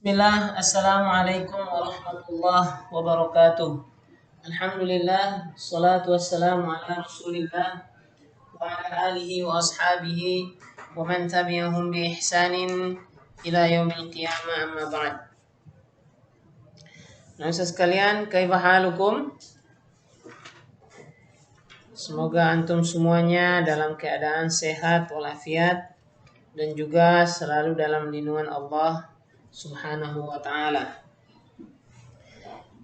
Bismillah, Assalamualaikum warahmatullahi wabarakatuh. Alhamdulillah, salatu wassalamu ala rasulillah wa ala alihi wa ashabihi wa man tabi'ahum bi ihsanin ila yaumil qiyamah amma ba'd. Nah, sekalian, kaifa halukum? Semoga antum semuanya dalam keadaan sehat walafiat dan juga selalu dalam lindungan Allah Subhanahu wa taala.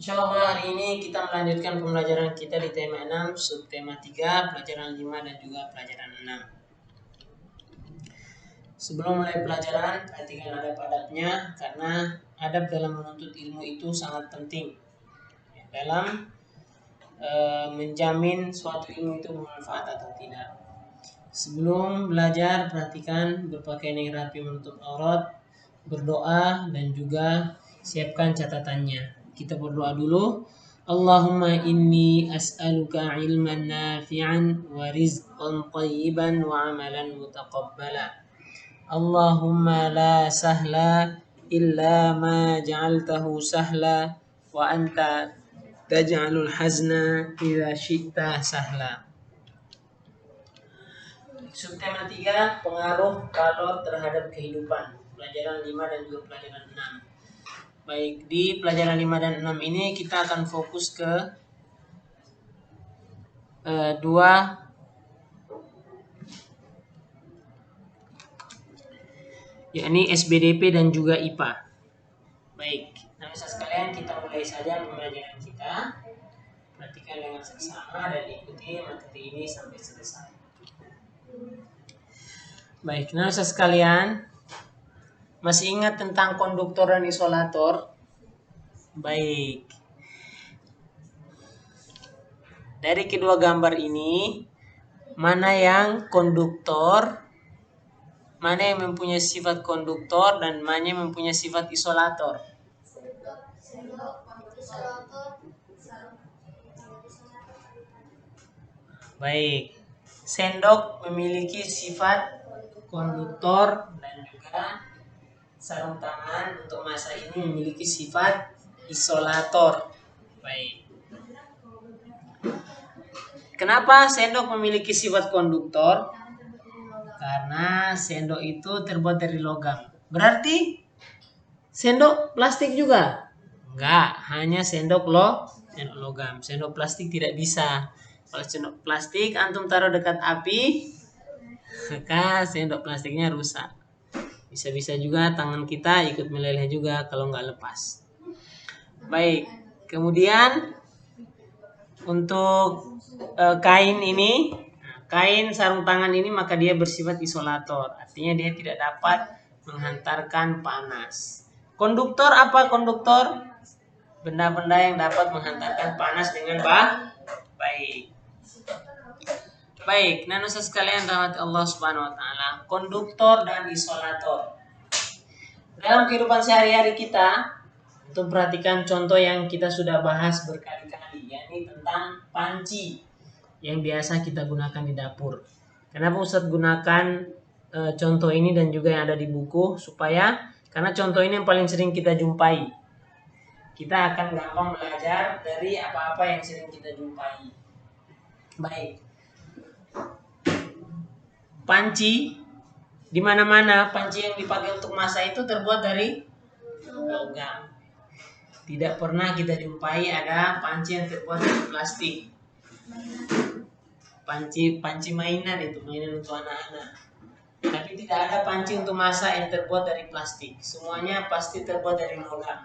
Insyaallah hari ini kita melanjutkan pembelajaran kita di tema 6, subtema 3, pelajaran 5 dan juga pelajaran 6. Sebelum mulai pelajaran, perhatikan adab-adabnya karena adab dalam menuntut ilmu itu sangat penting dalam menjamin suatu ilmu itu bermanfaat atau tidak. Sebelum belajar, perhatikan berpakaian yang rapi menutup aurat, berdoa dan juga siapkan catatannya. Kita berdoa dulu. Allahumma inni as'aluka ilman nafi'an wa rizqan tayyiban wa amalan mutaqabbala. Allahumma la sahla illa ma ja'altahu sahla wa anta taj'alul hazna idza syi'ta sahla. Subtema 3, pengaruh kalor terhadap kehidupan. Pelajaran 5 dan juga pelajaran 6. Baik, di pelajaran 5 dan 6 ini kita akan fokus ke dua yakni SBDP dan juga IPA. Baik, nah sekalian kita mulai saja pembelajaran kita. Perhatikan dengan seksama dan ikuti materi ini sampai selesai. Baik, nah sekalian, masih ingat tentang konduktor dan isolator? Baik. Dari kedua gambar ini, mana yang konduktor, mana yang mempunyai sifat konduktor, dan mana yang mempunyai sifat isolator? Baik. Sendok memiliki sifat konduktor dan juga sarung tangan untuk masa ini memiliki sifat isolator. Baik. Kenapa sendok memiliki sifat konduktor? Karena sendok itu terbuat dari logam. Berarti sendok plastik juga? Enggak, hanya sendok logam. Sendok plastik tidak bisa. Kalau sendok plastik antum taruh dekat api, maka sendok plastiknya rusak. Bisa-bisa juga tangan kita ikut meleleh juga kalau nggak lepas. Baik, kemudian untuk kain ini, kain sarung tangan ini maka dia bersifat isolator. Artinya dia tidak dapat menghantarkan panas. Konduktor apa konduktor? Benda-benda yang dapat menghantarkan panas dengan baik. Baik, nanusa sekalian rahmat Allah Subhanahu wa taala, konduktor dan isolator. Dalam kehidupan sehari-hari kita, untuk perhatikan contoh yang kita sudah bahas berkali-kali, yakni tentang panci yang biasa kita gunakan di dapur. Kenapa Ustadz gunakan contoh ini dan juga yang ada di buku? Karena contoh ini yang paling sering kita jumpai. Kita akan gampang belajar dari apa-apa yang sering kita jumpai. Baik. Panci di mana-mana, panci yang dipakai untuk masak itu terbuat dari logam. Tidak pernah kita jumpai ada panci yang terbuat dari plastik. Panci mainan itu, mainan untuk anak-anak. Tapi tidak ada panci untuk masak yang terbuat dari plastik. Semuanya pasti terbuat dari logam.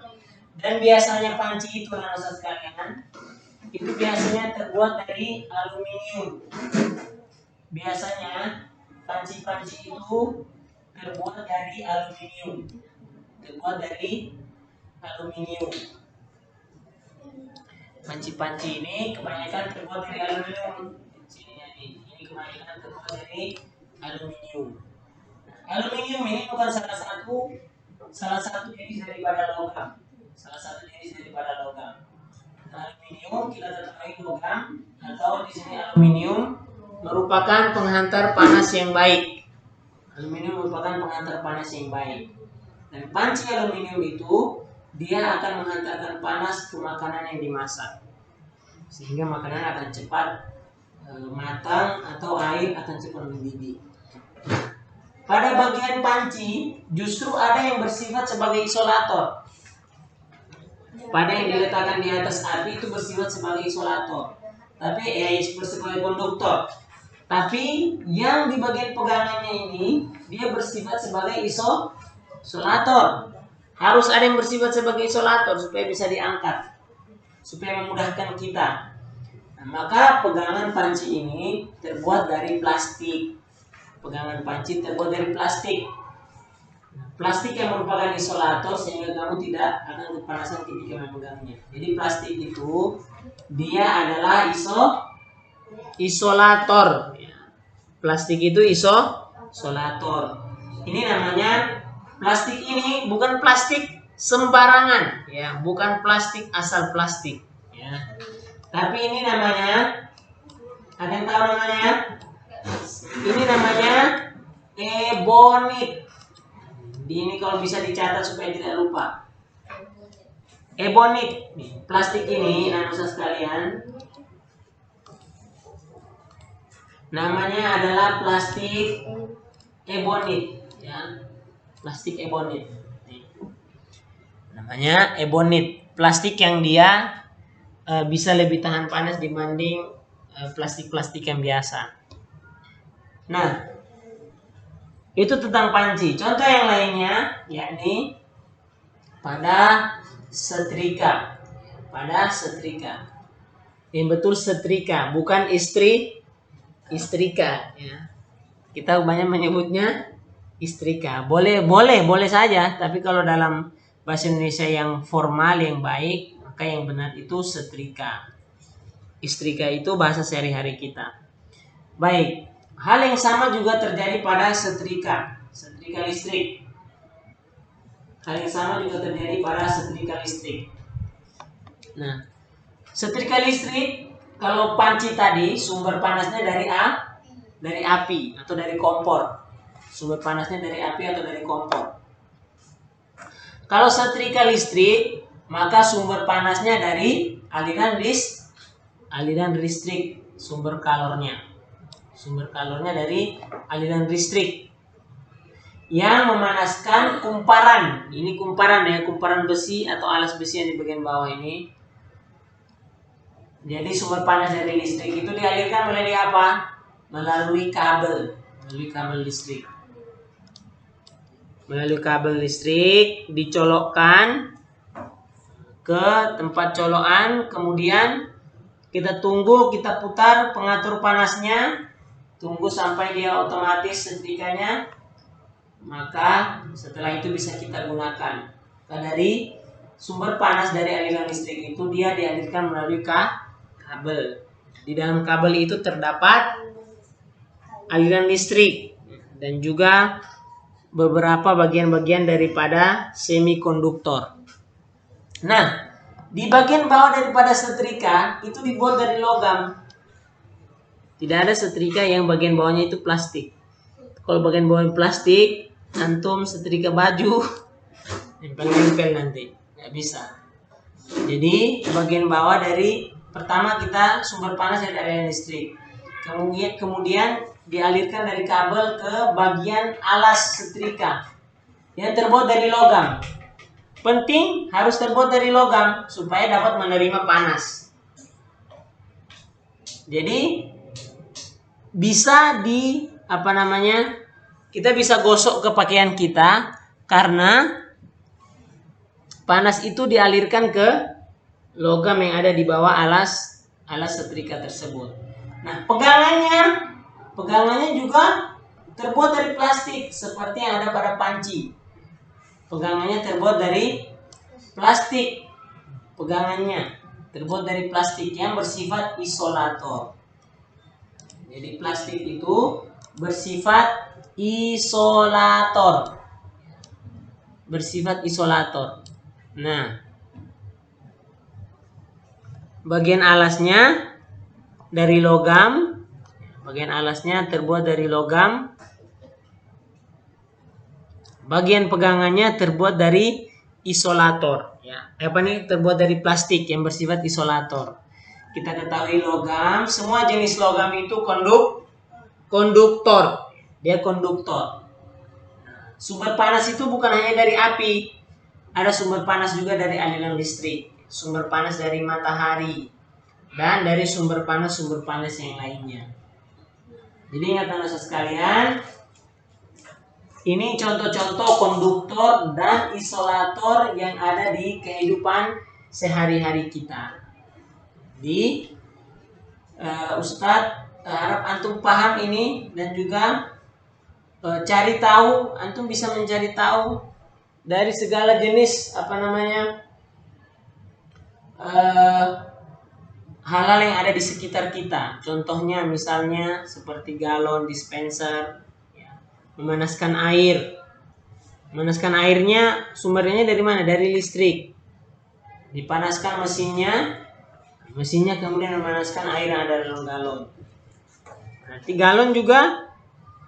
Dan biasanya panci itu anak-anak sekalian, itu biasanya terbuat dari aluminium. Biasanya panci-panci itu terbuat dari aluminium. Panci-panci ini kebanyakan terbuat dari aluminium. Ini kebanyakan terbuat dari aluminium. Aluminium ini bukan salah satu jenis daripada logam. Aluminium kita ketahui logam atau di sini aluminium merupakan penghantar panas yang baik. Dan panci aluminium itu dia akan menghantarkan panas ke makanan yang dimasak, sehingga makanan akan cepat matang atau air akan cepat mendidih. Pada bagian panci justru ada yang bersifat sebagai isolator. Pada yang diletakkan di atas api itu bersifat sebagai isolator, tapi sebagai konduktor. Tapi yang di bagian pegangannya ini dia bersifat sebagai isolator. Harus ada yang bersifat sebagai isolator supaya bisa diangkat, supaya memudahkan kita. Nah, maka pegangan panci ini terbuat dari plastik. Pegangan panci terbuat dari plastik. Plastik yang merupakan isolator sehingga kamu tidak akan kepanasan ketika memegangnya. Jadi plastik itu dia adalah isolator. Plastik itu isolator. Ini namanya plastik ini bukan plastik sembarangan, ya, bukan plastik asal plastik, ya. Tapi ini namanya, ada yang tahu namanya? Ini namanya ebonit. Ini kalau bisa dicatat supaya tidak lupa. Ebonit. Plastik ini, anak-anak sekalian, namanya adalah plastik ebonit, ya. Plastik ebonit. Namanya ebonit. Plastik yang dia bisa lebih tahan panas dibanding plastik-plastik yang biasa. Nah, itu tentang panci. Contoh yang lainnya yakni pada setrika. Pada setrika. Yang betul setrika, bukan istrika, ya. Kita banyak menyebutnya istrika. Boleh saja, tapi kalau dalam bahasa Indonesia yang formal yang baik, maka yang benar itu setrika. Istrika itu bahasa sehari-hari kita. Baik. Hal yang sama juga terjadi pada setrika listrik. Hal yang sama juga terjadi pada setrika listrik. Nah, setrika listrik, kalau panci tadi sumber panasnya dari api atau dari kompor. Sumber panasnya dari api atau dari kompor. Kalau setrika listrik, maka sumber panasnya dari aliran listrik, sumber kalornya. Sumber kalornya dari aliran listrik yang memanaskan kumparan. Ini kumparan, ya, kumparan besi atau alas besi yang di bagian bawah ini. Jadi sumber panas dari listrik itu dialirkan melalui apa? Melalui kabel listrik. Melalui kabel listrik dicolokkan ke tempat colokan, kemudian kita tunggu, kita putar pengatur panasnya. Tunggu sampai dia otomatis setrikanya, maka setelah itu bisa kita gunakan. Nah, dari sumber panas dari aliran listrik itu dia dialirkan melalui kabel. Di dalam kabel itu terdapat aliran listrik dan juga beberapa bagian-bagian daripada semikonduktor. Nah, di bagian bawah daripada setrika itu dibuat dari logam. Tidak ada setrika yang bagian bawahnya itu plastik. Kalau bagian bawahnya plastik, antum setrika baju nempel nanti, nggak bisa. Jadi bagian bawah dari pertama kita sumber panas dari aliran listrik, kemudian dialirkan dari kabel ke bagian alas setrika yang terbuat dari logam. Penting harus terbuat dari logam supaya dapat menerima panas. Jadi bisa kita bisa gosok ke pakaian kita karena panas itu dialirkan ke logam yang ada di bawah alas setrika tersebut. Nah, pegangannya juga terbuat dari plastik seperti yang ada pada panci. Pegangannya terbuat dari plastik. Pegangannya terbuat dari plastik yang bersifat isolator. Jadi plastik itu bersifat isolator. Nah, bagian alasnya dari logam. Bagian alasnya terbuat dari logam. Bagian pegangannya terbuat dari isolator. Ya, terbuat dari plastik yang bersifat isolator. Kita ketahui logam, semua jenis logam itu konduktor. Dia konduktor. Sumber panas itu bukan hanya dari api. Ada sumber panas juga dari aliran listrik, sumber panas dari matahari, dan dari sumber panas yang lainnya. Jadi ingat anak-anak sekalian, ini contoh-contoh konduktor dan isolator yang ada di kehidupan sehari-hari kita. Ustadz harap antum paham ini dan juga cari tahu, antum bisa mencari tahu dari segala jenis hal-hal yang ada di sekitar kita. Contohnya misalnya seperti galon, dispenser, ya, memanaskan air. Memanaskan airnya sumbernya dari mana? Dari listrik. Dipanaskan mesinnya kemudian memanaskan air yang ada dalam galon. Nanti galon juga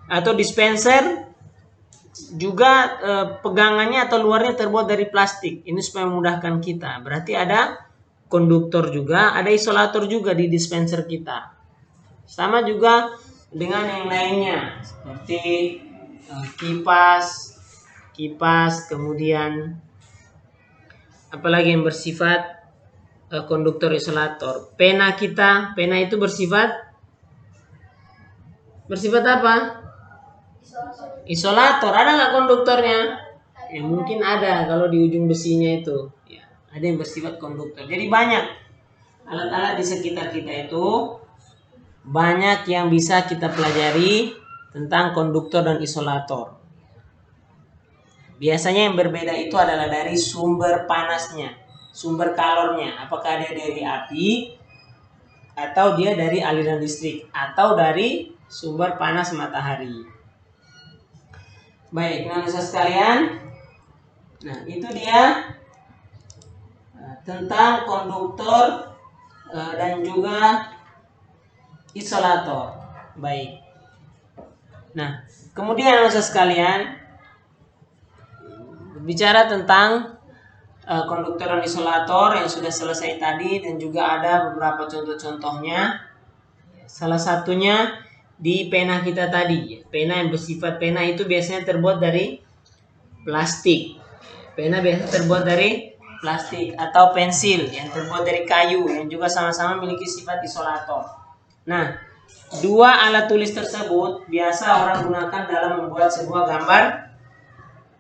atau dispenser juga pegangannya atau luarnya terbuat dari plastik. Ini supaya memudahkan kita. Berarti ada konduktor juga, ada isolator juga di dispenser kita. Sama juga dengan yang lainnya seperti kipas, kemudian apalagi yang bersifat konduktor isolator. Pena itu bersifat apa? Isolator. Ada nggak konduktornya? Ya mungkin ada kalau di ujung besinya itu. Ya, ada yang bersifat konduktor. Jadi banyak alat-alat di sekitar kita itu, banyak yang bisa kita pelajari tentang konduktor dan isolator. Biasanya yang berbeda itu adalah dari sumber panasnya, sumber kalornya. Apakah dia dari api, atau dia dari aliran listrik, atau dari sumber panas matahari. Baik, anak-anak sekalian. Nah, itu dia tentang konduktor dan juga isolator. Baik. Nah, kemudian anak-anak sekalian, berbicara tentang konduktor dan isolator yang sudah selesai tadi, dan juga ada beberapa contoh-contohnya. Salah satunya di pena kita tadi. Pena itu biasanya terbuat dari plastik. Pena biasanya terbuat dari plastik, atau pensil yang terbuat dari kayu yang juga sama-sama memiliki sifat isolator. Nah, dua alat tulis tersebut biasa orang gunakan dalam membuat sebuah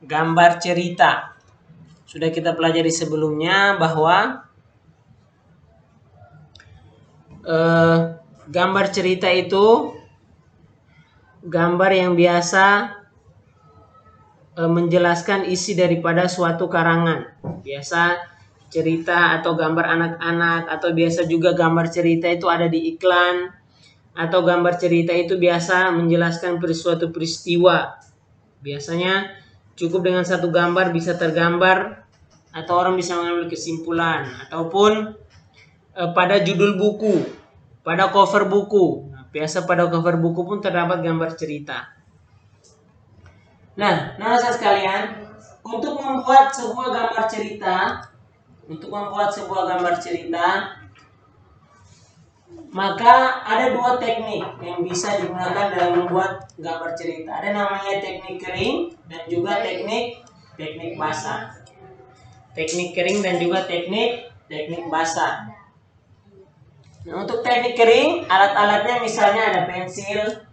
gambar cerita. Sudah kita pelajari sebelumnya bahwa gambar cerita itu gambar yang biasa menjelaskan isi daripada suatu karangan. Biasa cerita atau gambar anak-anak, atau biasa juga gambar cerita itu ada di iklan, atau gambar cerita itu biasa menjelaskan suatu peristiwa. Biasanya cukup dengan satu gambar bisa tergambar, atau orang bisa mengambil kesimpulan, ataupun pada judul buku, pada cover buku. Biasa pada cover buku pun terdapat gambar cerita. Nah, anak-anak sekalian, untuk membuat sebuah gambar cerita, maka ada dua teknik yang bisa digunakan dalam membuat gambar cerita. Ada namanya teknik kering dan juga teknik basah. Teknik kering dan juga teknik basah. Nah, untuk teknik kering, alat-alatnya misalnya ada pensil,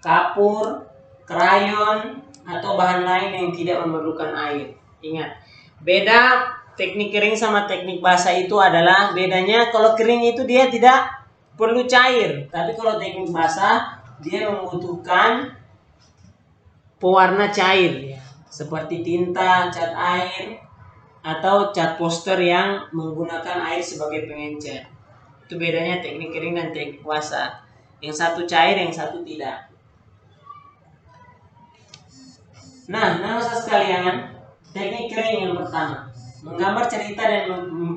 kapur, krayon, atau bahan lain yang tidak memerlukan air. Ingat, beda teknik kering sama teknik basah itu adalah bedanya kalau kering itu dia tidak perlu cair, tapi kalau teknik basah dia membutuhkan pewarna cair, seperti tinta, cat air, atau cat poster yang menggunakan air sebagai pengencer. Itu bedanya teknik kering dan teknik basah. Yang satu cair, yang satu tidak. Nah, anak-anak sekalian, teknik kering yang pertama, menggambar cerita dan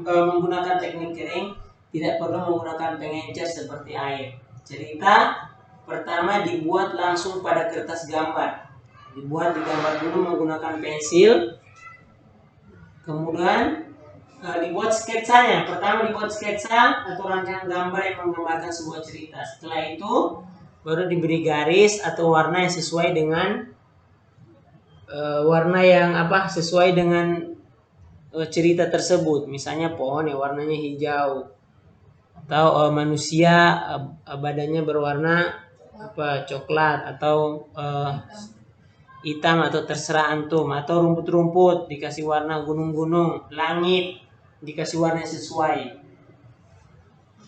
menggunakan teknik kering tidak perlu menggunakan pengencer seperti air. Cerita pertama dibuat langsung pada kertas gambar. Dibuat digambar dulu menggunakan pensil, kemudian dibuat sketsanya. Pertama dibuat sketsa atau rancangan gambar yang menggambarkan sebuah cerita. Setelah itu baru diberi garis atau warna yang sesuai dengan sesuai dengan cerita tersebut. Misalnya pohon yang warnanya hijau, atau manusia badannya berwarna coklat, atau hitam, atau terserah antum, atau rumput-rumput dikasih warna gunung-gunung, langit dikasih warna yang sesuai.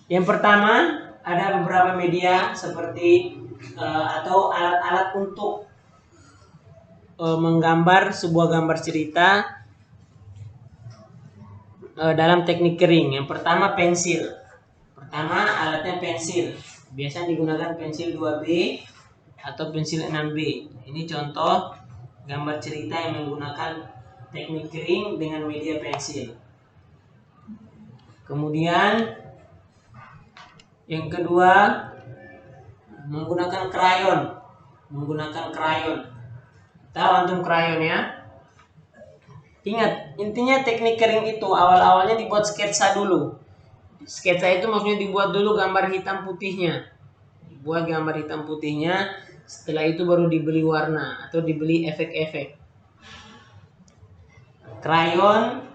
Yang pertama ada beberapa media seperti atau alat-alat untuk menggambar sebuah gambar cerita dalam teknik kering. Yang pertama pensil. Pertama alatnya pensil. Biasanya digunakan pensil 2B atau pensil 6B. Ini contoh gambar cerita yang menggunakan teknik kering dengan media pensil. Kemudian yang kedua menggunakan krayon. Tahu antum krayon ya? Ingat, intinya teknik kering itu awal-awalnya dibuat sketsa dulu. Sketsa itu maksudnya dibuat dulu gambar hitam putihnya. Setelah itu baru dibeli warna atau dibeli efek-efek. Krayon,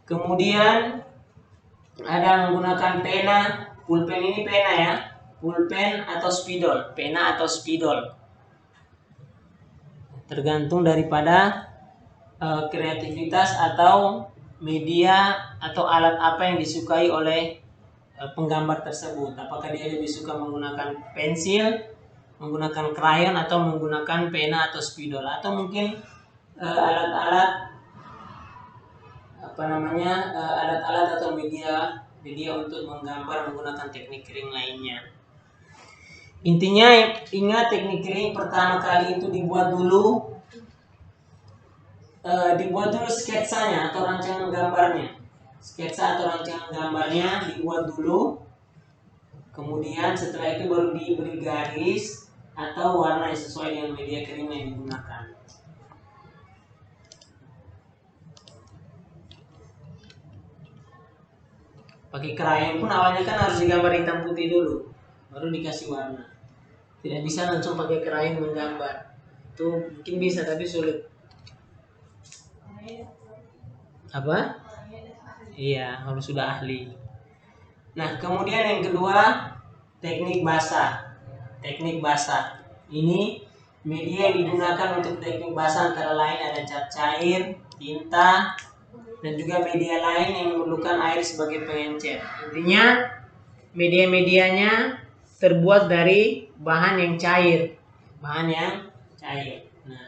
kemudian ada menggunakan pena. Pulpen ini pena ya. Pulpen atau spidol. Pena atau spidol. Tergantung daripada kreativitas atau media atau alat apa yang disukai oleh penggambar tersebut. Apakah dia lebih suka menggunakan pensil, menggunakan krayon, atau menggunakan pena atau spidol, atau mungkin alat-alat alat-alat atau media untuk menggambar menggunakan teknik kering lainnya. Intinya ingat, teknik kering pertama kali itu dibuat dulu sketsanya atau rancangan gambarnya. Sketsa atau rancangan gambarnya dibuat dulu, kemudian setelah itu baru diberi garis atau warna yang sesuai dengan media kering yang digunakan. Pakai krayon pun awalnya kan harus digambar hitam putih dulu, baru dikasih warna. Tidak bisa langsung pakai krayon menggambar. Itu mungkin bisa tapi sulit. Apa? Iya, harus sudah ahli. Nah, kemudian yang kedua, teknik basah. Ini media yang digunakan untuk teknik basah antara lain ada cat cair, tinta, dan juga media lain yang memerlukan air sebagai pengencer. Intinya media-medianya terbuat dari bahan yang cair. Nah,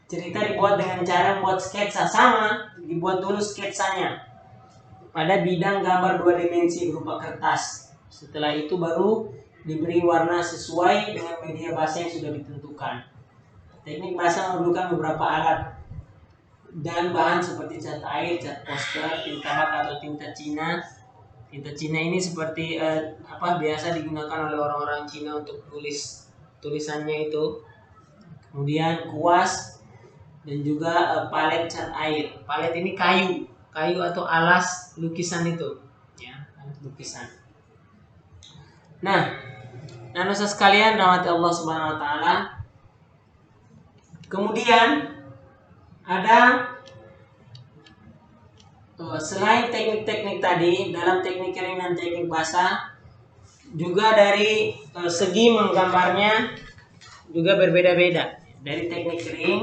cerita dibuat dengan cara membuat sketsa, sama dibuat dulu sketsanya pada bidang gambar 2 dimensi berupa kertas. Setelah itu baru diberi warna sesuai dengan media basah yang sudah ditentukan. Teknik basah memerlukan beberapa alat dan bahan seperti cat air, cat poster, tinta bak atau tinta Cina. Tinta Cina ini seperti biasa digunakan oleh orang-orang Cina untuk tulisannya itu. Kemudian kuas dan juga palet cat air. Palet ini kayu atau alas lukisan itu, ya, lukisan. Nah, nusa sekalian rahmati Allah Subhanahu wa taala. Kemudian ada selain teknik-teknik tadi dalam teknik kering dan teknik basah, juga dari segi menggambarnya juga berbeda-beda. Dari teknik kering,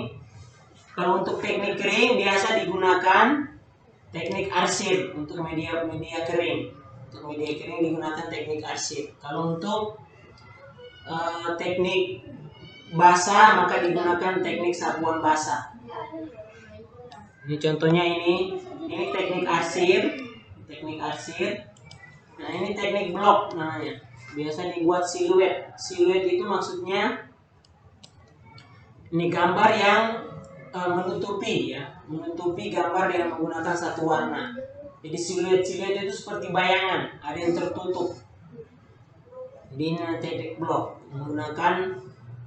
kalau untuk teknik kering biasa digunakan teknik arsir untuk media kering. Untuk media kering digunakan teknik arsir. Kalau untuk teknik basah maka digunakan teknik sapuan basah. Ini contohnya ini teknik arsir. Nah, ini teknik blok namanya. Biasa dibuat siluet. Siluet itu maksudnya ini gambar yang menutupi gambar yang menggunakan satu warna. Jadi siluet itu seperti bayangan, ada yang tertutup. Jadi ini teknik blok menggunakan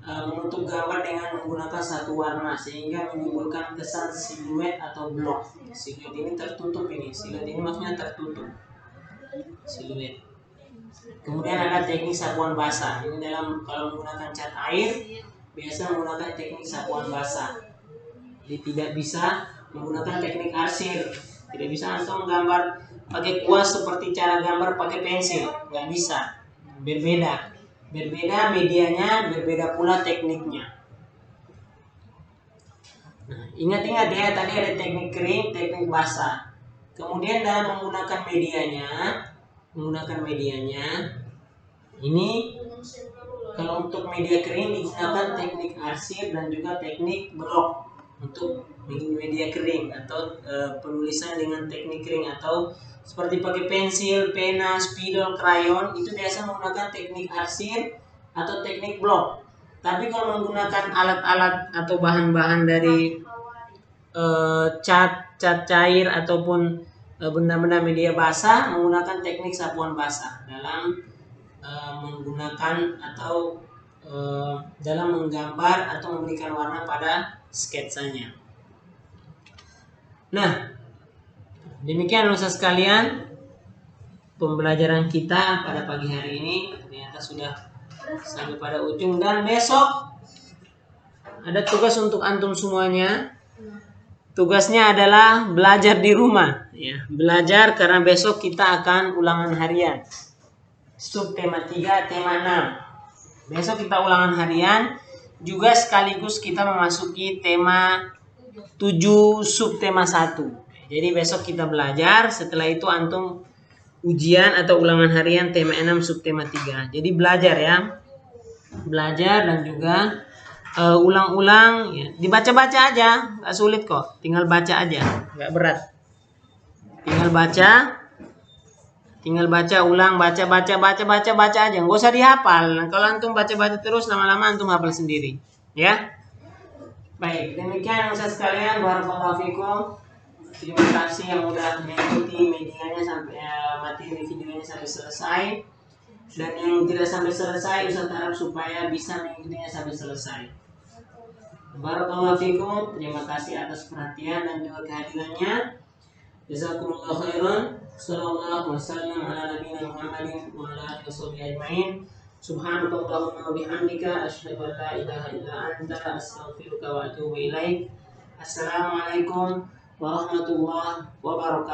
menutup gambar dengan menggunakan satu warna sehingga menimbulkan kesan siluet atau blok. Siluet ini tertutup ini. Siluet ini maksudnya tertutup. Siluet. Kemudian ada teknik sapuan basah. Ini kalau menggunakan cat air biasa menggunakan teknik sapuan basah. Jadi tidak bisa menggunakan teknik arsir. Tidak bisa antum gambar pakai kuas seperti cara gambar pakai pensil. Nggak bisa. Berbeda medianya, berbeda pula tekniknya. Nah, ingat-ingat ya, tadi ada teknik kering, teknik basah. Kemudian dalam menggunakan medianya, ini kalau untuk media kering digunakan teknik arsir dan juga teknik blok untuk media kering atau penulisan dengan teknik kering, atau seperti pakai pensil, pena, spidol, krayon itu biasa menggunakan teknik arsir atau teknik blok. Tapi kalau menggunakan alat-alat atau bahan-bahan dari cat cair ataupun benda-benda media basah menggunakan teknik sapuan basah dalam menggunakan atau dalam menggambar atau memberikan warna pada sketsanya. Nah, demikian Ustaz sekalian pembelajaran kita pada pagi hari ini. Ternyata sudah sampai pada ujung, dan besok ada tugas untuk antum semuanya. Tugasnya adalah belajar di rumah ya. Belajar karena besok kita akan ulangan harian. Sub tema 3, tema 6. Besok kita ulangan harian juga sekaligus kita memasuki tema 7 sub tema 1. Jadi besok kita belajar, setelah itu antum ujian atau ulangan harian tema 6 subtema 3. Jadi belajar ya. Belajar dan juga ulang-ulang ya. Dibaca-baca aja, gak sulit kok. Tinggal baca aja, gak berat. Tinggal baca, ulang, baca aja. Gak usah dihafal. Kalau antum baca-baca terus, lama-lama antum hafal sendiri. Ya. Baik, demikian Ustaz sekalian. Barakallahu fikum. Terima kasih yang sudah mengikuti medianya sampai materi videonya sampai selesai. Dan yang tidak sampai selesai, Ustaz harap supaya bisa mengikutinya sampai selesai. Barakallahu fikum. Terima kasih atas perhatian dan juga kehadirannya. Jazakumullahu khairan. Sallallahu wasallam ala nabiyina Muhammadin wa ala alihi washabbihi ajmain. Subhanakallahumma wa bihamdika asyhadu an la ilaha illa anta astaghfiruka wa atubu ilaik. Assalamualaikum warahmatullahi wabarakatuh.